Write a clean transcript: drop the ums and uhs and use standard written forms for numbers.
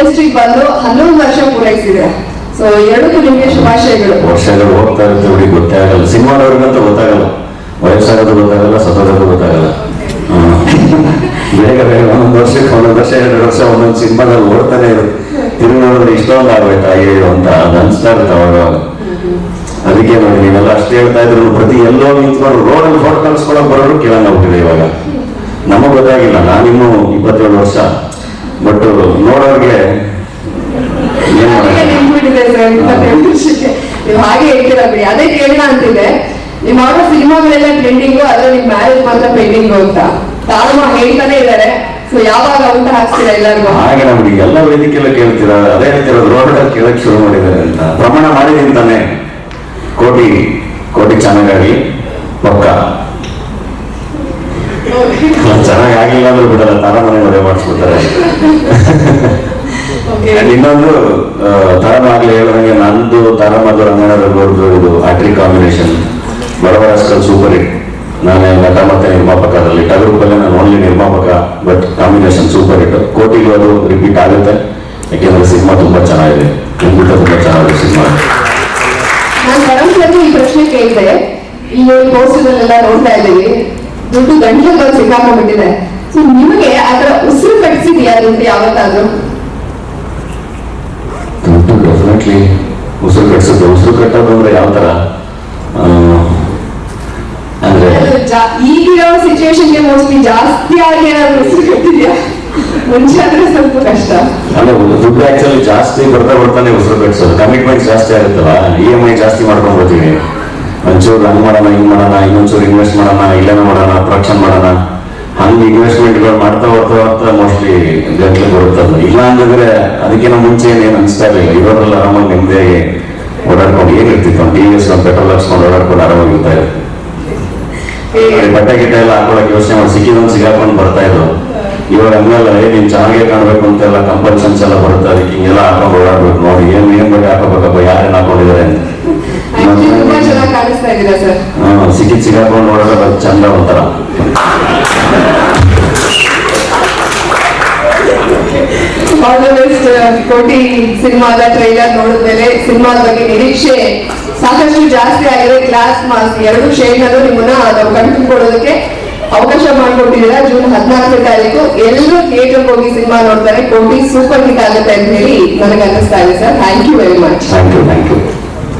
ಇಂಡಸ್ಟ್ರಿಗೆ ಬಂದು 11 ವರ್ಷ ಪೂರೈಸಿದೆ. ಸೊ ಎರಡಕ್ಕೂ ನಿಮಗೆ ಶುಭಾಶಯಗಳು. ವರ್ಷಗಳು ಹೋಗ್ತಾ ಇರುತ್ತೆ ಬಿಡಿ, ಗೊತ್ತೇ ಆಗಲ್ಲ. ಸಿನಿಮಾದವ್ರಿಗಂತೂ ಗೊತ್ತಾಗಲ್ಲ, ವಯಸ್ಸಾಗೋದು ಗೊತ್ತಾಗಲ್ಲ, ಸತ್ತೋಗೋದು ಗೊತ್ತಾಗಲ್ಲ. ಬೇಗ ಬೇಗ ಒಂದೊಂದು ವರ್ಷ 2 ವರ್ಷ ಒಂದೊಂದು ಸಿನಿಮಾದಲ್ಲಿ ಓಡ್ತಾನೆ ಇರುತ್ತೆ. ತಿರುಗಿ ನೋಡಿದ್ರೆ ಇಷ್ಟೊಂದು ಆಗ್ಬೇಕಾ ಅಯ್ಯೋ ಅಂತ ಅದು ಅನ್ಸ್ತಾ ಇರುತ್ತೆ ಅವಾಗ. ಅದಕ್ಕೆ ನೋಡಿ ನೀವೆಲ್ಲ ಅಷ್ಟೇ ಹೇಳ್ತಾ ಇದ್ರು, ಪ್ರತಿ ಎಲ್ಲೋ ನಿಂತ್ಕೊಂಡು ರೋಡಲ್ಲಿ ಫೋಟೋ ಕಲ್ಸ್ಕೊಳಕ್ ಬರೋರು ಕೇಳಂಗ ಹೋಗ್ತಿದೆ ಇವಾಗ. ನಮಗ್ ಗೊತ್ತಾಗಿಲ್ಲ, ನಾನಿನ್ನೂ 27 ವರ್ಷ, ಬಟ್ ನೋಡೋರ್ಗೆ ನೀವು ಹಾಗೆ ಹೇಳ್ತೀರಾ ಬಿಡಿ. ಅದೇ ಕೇಳೋಣ ಅಂತಿದೆ, ನಿಮ್ ಮಾಡೋ ಸಿನಿಮಾಗಳೆಲ್ಲ ಟ್ರೆಂಡಿಂಗು, ಅದ್ರ ನಿಮ್ ಮ್ಯಾರೇಜ್ ಮಾತ್ರ ಪೆಂಡಿಂಗು ಅಂತ ತಾಳ್ಮ ಹೇಳ್ತಾನೆ ಇದ್ದಾರೆ. ಸೊ ಯಾವಾಗ ಊಟ ಹಾಕ್ತೀರಾ ಎಲ್ಲರಿಗೂ? ಹಾಗೆ ನಮ್ಗೆ ಎಲ್ಲ ವೇದಿಕೆಲ್ಲ ಕೇಳ್ತೀರಾ, ಅದೇ ಹೇಳ್ತಿರೋದು ರೋಡಲ್ಲಿ ಕೇಳಕ್ ಶುರು ಮಾಡಿದ್ದಾರೆ ಅಂತ. ಪ್ರಮಾಣ ಮಾಡಿದೀನಿ ತಾನೆ, ಕೋಟಿ ಚೆನ್ನಾಗಾಗಿ ಪಕ್ಕ. ಚೆನ್ನಾಗಿಲ್ಲ ಅಂದ್ರೆ ಬಿಡಲ್ಲ, ತಾರ ಮನೆ ಮದುವೆ ಮಾಡಿಸ್ಬಿಡ್ತಾರೆ. ಇನ್ನೊಂದು ತರಮಾಗ್ಲಿ ಹೇಳಿದಂಗೆ, ನಂದು ತರಮದು ರಂಗಣ್ಣವ್ರದ್ದು ಇದು hat trick combination, Badava Rascal super hit. ನಾನೇ ನಟ ಮತ್ತೆ ನಿರ್ಮಾಪಕ, ಅದರಲ್ಲಿ ಟಗರುಪಲ್ಲೇ ನಾನು ಓನ್ಲಿ ನಿರ್ಮಾಪಕ, ಬಟ್ ಕಾಂಬಿನೇಷನ್ ಸೂಪರ್ ಹಿಟ್. ಕೋಟಿಗೂ ಅದು ರಿಪೀಟ್ ಆಗುತ್ತೆ, ಯಾಕೆಂದ್ರೆ ಸಿನಿಮಾ ತುಂಬಾ ಚೆನ್ನಾಗಿದೆ, ತುಂಬಾ ಚೆನ್ನಾಗಿದೆ ಸಿನಿಮಾ. ನಾನು ಪರಂಪರೆಗೂ ಈ ಪ್ರಶ್ನೆ ಕೇಳಿದೆ, ಈ ಪೋಸ್ಟರ್ಲೆಲ್ಲ ನೋಡ್ತಾ ಇದ್ದೀವಿ, ದುಡ್ಡು ಗಂಟಲು ಸಿಕ್ಕಾಕೊಂಡ್ಬಿಟ್ಟಿದೆ. ಸೊ ನಿಮಗೆ ಆತರ ಉಸಿರು ಕಟ್ಟಿಸಿದ್ಯಾ ದುಡ್ಡು ಯಾವತ್ತಾದ್ರೂ? ದುಡ್ಡು ಡೆಫಿನೆಟ್ಲಿ ಉಸಿರು ಕಟ್ಟಿಸುತ್ತೆ. ಉಸಿರು ಕಟ್ಟೋದು ಅಂದ್ರೆ ಯಾವ ತರ ಅಂದ್ರೆ, ಈಗಿರೋ ಸಿಚುವೇಶನ್ಗೆ ಮೋಸ್ಟ್ಲಿ ಜಾಸ್ತಿ ಆಗಿ ಏನಾದ್ರು ಉಸಿರು ಕಟ್ಟಿದ್ಯಾ? ಮುಂಚೆ ಆದ್ರೆ ಸ್ವಲ್ಪ ಕಷ್ಟ. ಅಂದ್ರೆ ದುಡ್ಡು ಆಕ್ಚುಲಿ ಜಾಸ್ತಿ ಬರ್ತಾನೆ ಉಸಿರು ಕಟ್ಟಿಸೋದು. ಕಮಿಟ್ಮೆಂಟ್ ಜಾಸ್ತಿ ಆಗುತ್ತಲ್ಲ, EMI ಜಾಸ್ತಿ ಮಾಡ್ಕೊಂಡ್ ಬರ್ತೀವಿ. ಒಂಚೂರು ಹಂಗ್ ಮಾಡೋಣ, ಹಿಂಗ್ ಮಾಡೋಣ, ಇನ್ನೊಂಚೂರು ಇನ್ವೆಸ್ಟ್ ಮಾಡೋಣ, ಇಲ್ಲೇನೋ ಮಾಡೋಣ, ಪ್ರೊಡಕ್ಷನ್ ಮಾಡೋಣ, ಹಂಗೆ ಇನ್ವೆಸ್ಟ್ಮೆಂಟ್ಗಳು ಮಾಡ್ತಾ ಬರ್ತಾ ಮೋಸ್ಟ್ಲಿ ಗಂಟ್ಲು ಬರುತ್ತದು. ಇಲ್ಲ ಅಂದಿದ್ರೆ ಅದಕ್ಕಿಂತ ಮುಂಚೆ ಏನು ಅನಿಸ್ತಾ ಇರಲಿಲ್ಲ. ಇರೋದ್ರಲ್ಲಿ ಆರಾಮಾಗಿ ನೆಮ್ಮದಿಯಾಗಿ ಓಡಾಡ್ಕೊಂಡು ಏನಿರ್ತಿತ್ತು, TVS ಪೆಟ್ರೋಲ್ ಹಾಕ್ಸ್ಕೊಂಡು ಓಡಾಡ್ಕೊಂಡು ಆರಾಮಾಗಿ ಇರ್ತಾ ಇದ್ರು. ಬಟ್ಟೆ ಗಿಟ್ಟೆ ಎಲ್ಲ ಹಾಕೊಳಕ್ ಯೋಚನೆ ಮಾಡಿ ಸಿಕ್ಕಿದೊಂದು ಸಿಗಾಕೊಂಡು ಬರ್ತಾ ಇದ್ರು. ಇವಾಗ ಹಂಗಲ್ಲ, ನೀನ್ ಚೆನ್ನಾಗೇ ಕಾಣ್ಬೇಕು ಅಂತೆಲ್ಲ ಕಂಪಲ್ಷನ್ಸ್ ಎಲ್ಲ ಬರುತ್ತೆ, ಅದಕ್ಕೆ ಹಿಂಗೆಲ್ಲ ಹಾಕೊಂಡು ಓಡಾಡ್ಬೇಕು. ನೋಡಿ ಏನ್ ಬಟ್ಟೆ ಹಾಕೋಬೇಕಪ್ಪ, ಯಾರೇನ್ ಹಾಕೊಂಡಿದ್ದಾರೆ ಅಂತ ಸಿಗಾಕೊಂಡು ಓಡಾಡೋದು ಚಂದ ಒಂಥರ. ಕೋಟಿ ಸಿನಿಮಾದ ಟ್ರೈಲರ್ ನೋಡಿದ್ಮೇಲೆ ಸಿನಿಮಾದ ಬಗ್ಗೆ ನಿರೀಕ್ಷೆ ಸಾಕಷ್ಟು ಜಾಸ್ತಿ ಆಗಿದೆ. ಕ್ಲಾಸ್ ಮಾಸ್ 2 ಶೇಡ್ನಲ್ಲೂ ನಿಮ್ಮನ್ನ ನಾವು ಕಂಡುಕೊಳ್ಳೋದಕ್ಕೆ ಅವಕಾಶ ಮಾಡಿಕೊಟ್ಟಿದ್ದೀರಾ. ಜೂನ್ 14ನೇ ತಾರೀಕು ಎಲ್ಲರೂ ಥಿಯೇಟರ್ಗೆ ಹೋಗಿ ಸಿನಿಮಾ ನೋಡ್ತಾರೆ. ಕೋಟಿ ಸೂಪರ್ ಹಿಟ್ ಆಗುತ್ತೆ ಅಂತ ಹೇಳಿ ನನಗೆ ಅನ್ನಿಸ್ತಾ ಇದೆ sir. Thank you very much. Thank you.